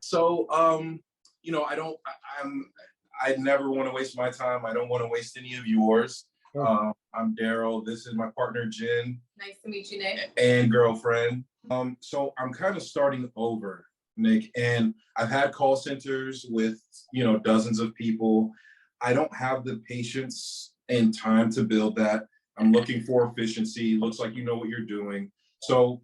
So, I never want to waste my time. I don't want to waste any of yours. I'm Daryl. This is my partner, Jen. Nice to meet you, Nick. And girlfriend. So I'm kind of starting over, Nick, and I've had call centers with, dozens of people. I don't have the patience and time to build that. I'm looking for efficiency. Looks like you know what you're doing. So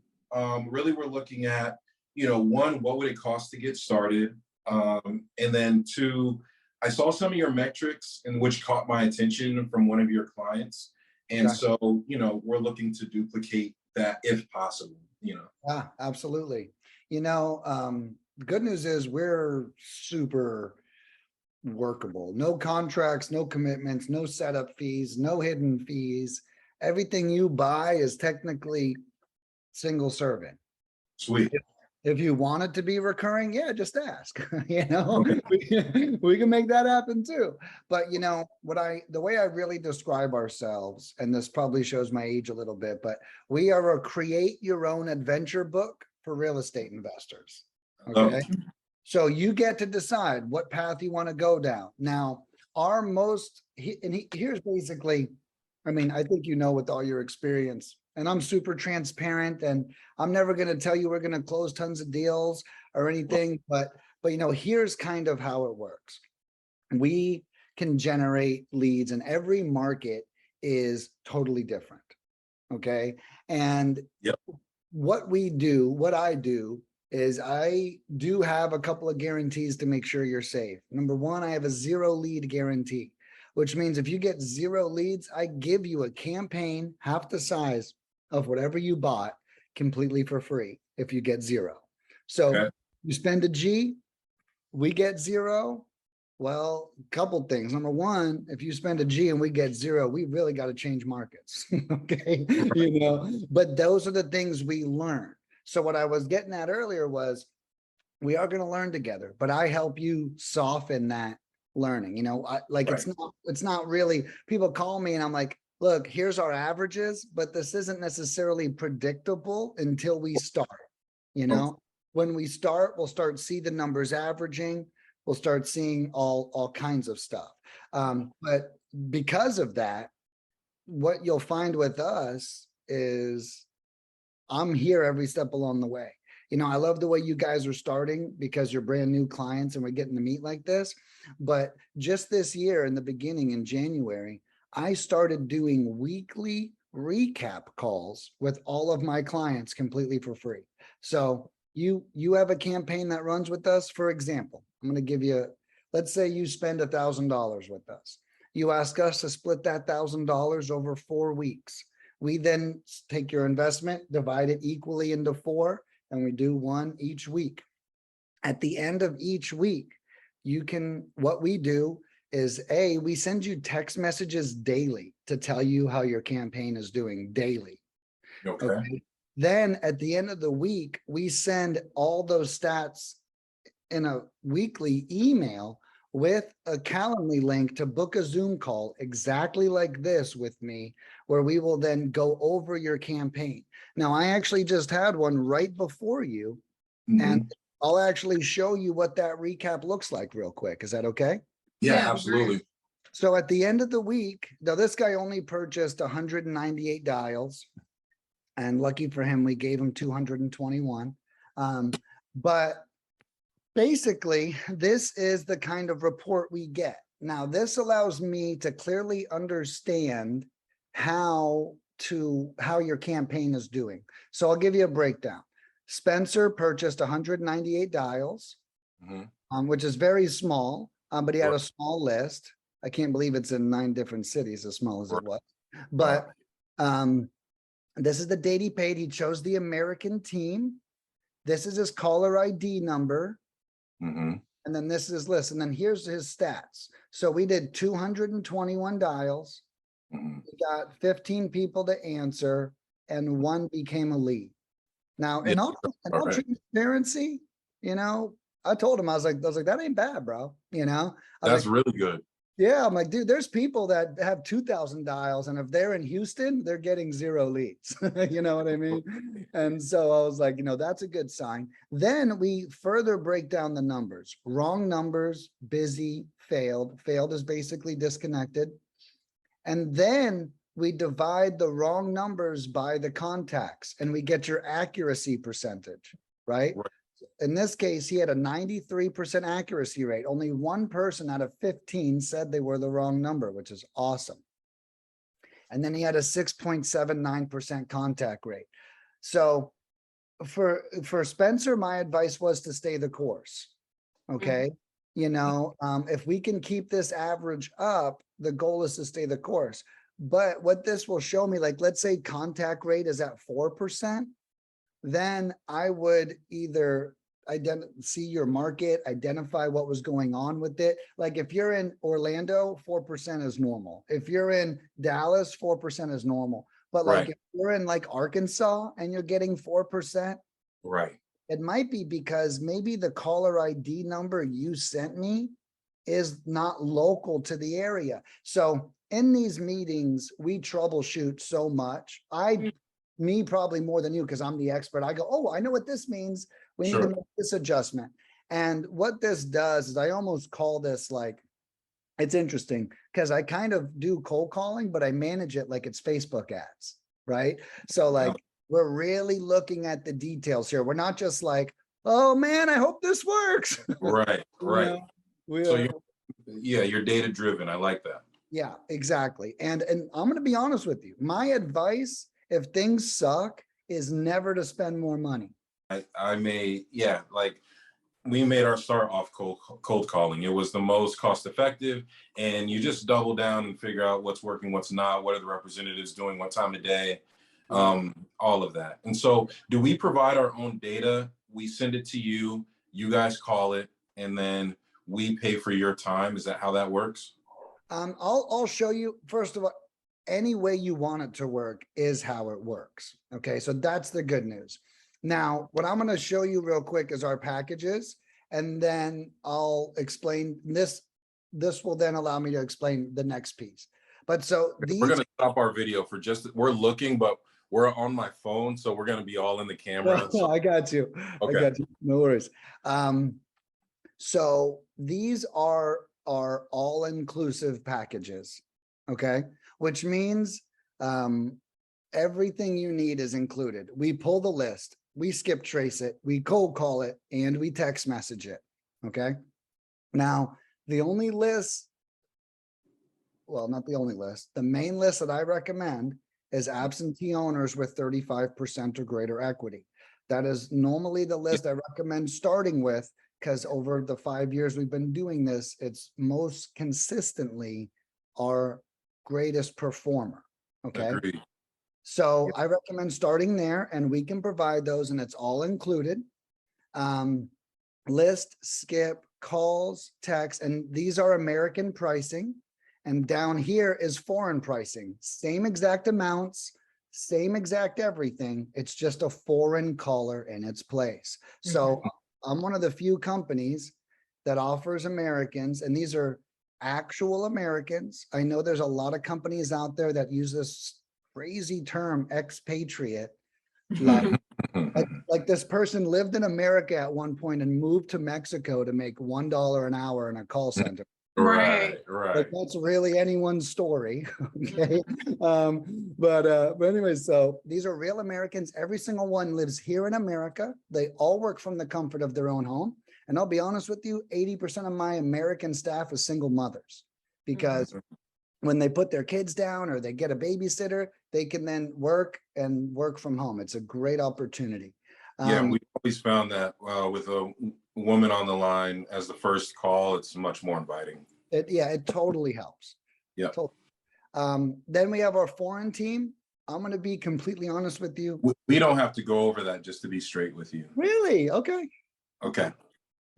really we're looking at, one, what would it cost to get started? And then two, I saw some of your metrics and which caught my attention from one of your clients. And so, we're looking to duplicate that if possible, Yeah, absolutely. The good news is we're super workable. No contracts, no commitments, no setup fees, no hidden fees. Everything you buy is technically single serving. Sweet. If you want it to be recurring, yeah, just ask. we can make that happen too. But the way I really describe ourselves, and this probably shows my age a little bit, but we are a create your own adventure book for real estate investors. Okay. So you get to decide what path you want to go down. Now, here's basically, I think with all your experience, and I'm super transparent, and I'm never going to tell you we're going to close tons of deals or anything, but here's kind of how it works. We can generate leads, and every market is totally different. Okay. And what I do is I do have a couple of guarantees to make sure you're safe. Number one, I have a 0 lead guarantee, which means if you get 0 leads, I give you a campaign half the size of whatever you bought completely for free if you get 0. So you spend a G, we get 0. Well, a couple things. Number one, if you spend a G and we get 0, we really got to change markets. Okay. But those are the things we learn. So what I was getting at earlier was we are going to learn together, but I help you soften that learning. It's not really, people call me and I'm like, look, here's our averages, but this isn't necessarily predictable until we start. When we start, we'll start see the numbers averaging. We'll start seeing all kinds of stuff. But because of that, what you'll find with us is I'm here every step along the way. I love the way you guys are starting because you're brand new clients and we're getting to meet like this. But just this year in the beginning in January, I started doing weekly recap calls with all of my clients completely for free. So you have a campaign that runs with us. For example, I'm going to give you, let's say you spend $1,000 with us. You ask us to split that $1,000 over 4 weeks. We then take your investment, divide it equally into 4, and we do 1 each week. At the end of each week, what we do is we send you text messages daily to tell you how your campaign is doing daily. Okay. Then at the end of the week, we send all those stats in a weekly email with a Calendly link to book a Zoom call exactly like this with me, where we will then go over your campaign. Now, I actually just had one right before you, and I'll actually show you what that recap looks like real quick. Is that okay? Yeah, absolutely. So at the end of the week, now this guy only purchased 198 dials, and lucky for him, we gave him 221. But basically, this is the kind of report we get. Now, this allows me to clearly understand how your campaign is doing. So I'll give you a breakdown. Spencer purchased 198 dials, which is very small, but he had a small list. I can't believe it's in 9 different cities, as small as it was. But this is the date he paid. He chose the American team. This is his caller ID number. And then this is his list. And then here's his stats. So we did 221 dials. We got 15 people to answer, and 1 became a lead. Now, in all transparency, I told him, I was like, that ain't bad, bro. That's really good. Yeah, I'm like, dude, there's people that have 2,000 dials, and if they're in Houston, they're getting 0 leads. You know what I mean? And so I was like, that's a good sign. Then we further break down the numbers. Wrong numbers, busy, failed. Failed is basically disconnected. And then we divide the wrong numbers by the contacts, and we get your accuracy percentage, right? Right. In this case, he had a 93% accuracy rate. Only one person out of 15 said they were the wrong number, which is awesome. And then he had a 6.79% contact rate. So for Spencer, my advice was to stay the course. Okay. If we can keep this average up, the goal is to stay the course. But what this will show me, like, let's say contact rate is at 4%, then I would either see your market, identify what was going on with it. Like if you're in Orlando, 4% is normal. If you're in Dallas, 4% is normal. But like if you're in like Arkansas and you're getting 4%, Right. it might be because maybe the caller ID number you sent me is not local to the area. So in these meetings, we troubleshoot so much. Me probably more than you, because I'm the expert. I go, oh, I know what this means. We need to make this adjustment. And what this does is I almost call this like, it's interesting because I kind of do cold calling, but I manage it like it's Facebook ads, right? So like we're really looking at the details here. We're not just like, oh man, I hope this works. Right. Right. So you're data driven. I like that. Yeah, exactly. And I'm going to be honest with you. My advice, if things suck, is never to spend more money. Like we made our start off cold calling. It was the most cost effective, and you just double down and figure out what's working, what's not, what are the representatives doing, what time of day, all of that. And so do we provide our own data? We send it to you, you guys call it, and then we pay for your time. Is that how that works? I'll show you. First of all, any way you want it to work is how it works. Okay, so that's the good news. Now, what I'm going to show you real quick is our packages, and then I'll explain this. This will then allow me to explain the next piece. But so we're going to stop our video for we're looking, but we're on my phone, so we're going to be all in the camera. No, I got you. Okay. I got you. No worries. So these are our all-inclusive packages, okay? Which means everything you need is included. We pull the list, we skip trace it, we cold call it, and we text message it, okay? Now, the only list, well, not the only list, the main list that I recommend is absentee owners with 35% or greater equity. That is normally the list I recommend starting with, because over the 5 years we've been doing this, it's most consistently our greatest performer. Okay. Agreed. So I recommend starting there, and we can provide those, and it's all included. List, skip, calls, text, and these are American pricing. And down here is foreign pricing. Same exact amounts, same exact everything. It's just a foreign caller in its place. So I'm one of the few companies that offers Americans, and these are actual Americans. I know there's a lot of companies out there that use this crazy term, expatriate. Like this person lived in America at one point and moved to Mexico to make $1 an hour in a call center. Right. Like that's really anyone's story. Okay. But anyway, so these are real Americans. Every single one lives here in America. They all work from the comfort of their own home. And I'll be honest with you, 80% of my American staff is single mothers, because when they put their kids down or they get a babysitter, they can then work from home. It's a great opportunity. We always found that with a woman on the line as the first call, it's much more inviting. It totally helps. Yeah. Totally. Then we have our foreign team. I'm going to be completely honest with you. We don't have to go over that, just to be straight with you. Really? Okay. Okay.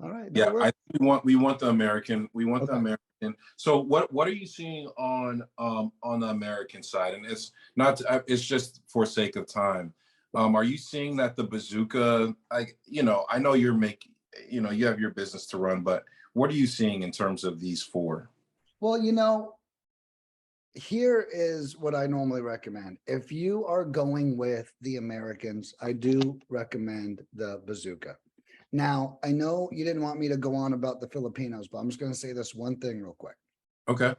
All right. No, I think we want the American. We want the American. So what are you seeing on the American side? And it's not. It's just for sake of time. Are you seeing that the Bazooka? I know you have your business to run, but what are you seeing in terms of these four? Well, here is what I normally recommend. If you are going with the Americans, I do recommend the Bazooka. Now, I know you didn't want me to go on about the Filipinos, but I'm just going to say this one thing real quick. Okay.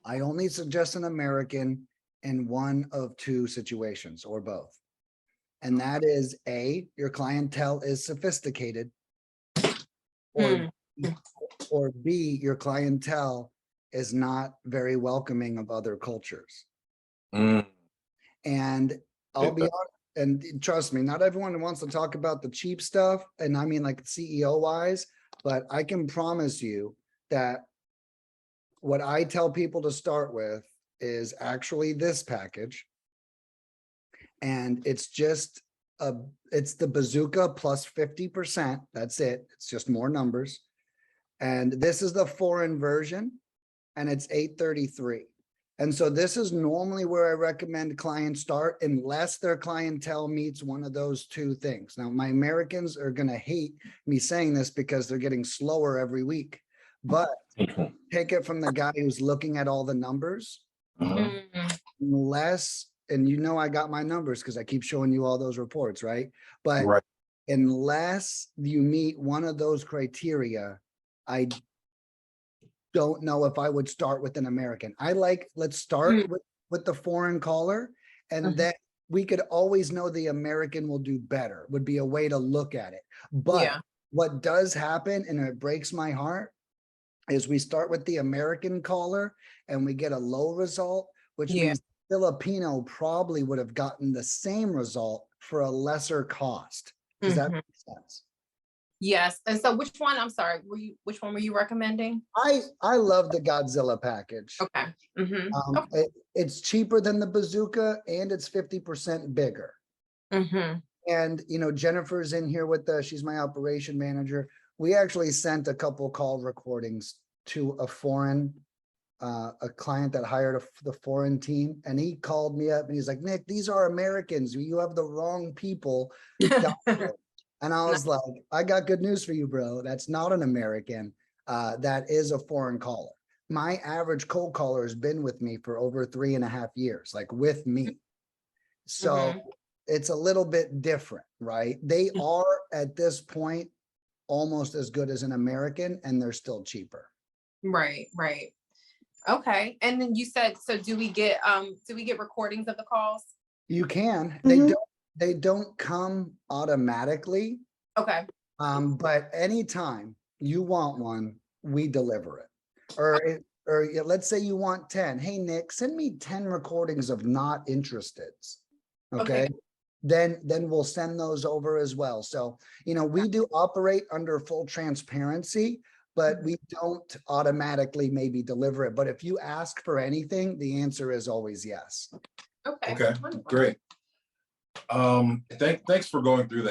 I only suggest an American in one of two situations or both. And that is A, your clientele is sophisticated, or, or B, your clientele is not very welcoming of other cultures. Mm. And I'll be honest, and trust me, not everyone wants to talk about the cheap stuff, and I mean like CEO wise, but I can promise you that what I tell people to start with is actually this package. And it's just it's the Bazooka plus 50%. That's it. It's just more numbers. And this is the foreign version, and it's 833. And so this is normally where I recommend clients start unless their clientele meets one of those two things. Now, my Americans are going to hate me saying this because they're getting slower every week, but take it from the guy who's looking at all the numbers. Unless, and I got my numbers because I keep showing you all those reports, right? But Right. unless you meet one of those criteria, I don't know if I would start with an American. Let's start with the foreign caller, and then we could always know the American will do better, would be a way to look at it. But what does happen, and it breaks my heart, is we start with the American caller and we get a low result, which means Filipino probably would have gotten the same result for a lesser cost. Does that make sense? Yes. And so which one, I'm sorry, which one were you recommending? I love the GODZILLA package. Okay. It's cheaper than the Bazooka and it's 50% bigger. And Jennifer's in here with she's my operation manager. We actually sent a couple call recordings to a client that hired the foreign team, and he called me up and he's like, Nick, these are Americans. You have the wrong people. And I was like, I got good news for you, bro. That's not an American. That is a foreign caller. My average cold caller has been with me for over 3.5 years, like with me. So it's a little bit different, right? They are at this point almost as good as an American, and they're still cheaper. Right. Okay. And then you said, so do we get recordings of the calls? You can. They don't come automatically. Okay. But anytime you want one, we deliver it. Or let's say you want 10. Hey, Nick, send me 10 recordings of not interested. Okay. Then we'll send those over as well. So, we do operate under full transparency, but we don't automatically maybe deliver it. But if you ask for anything, the answer is always yes. Okay. Great. Thanks for going through that.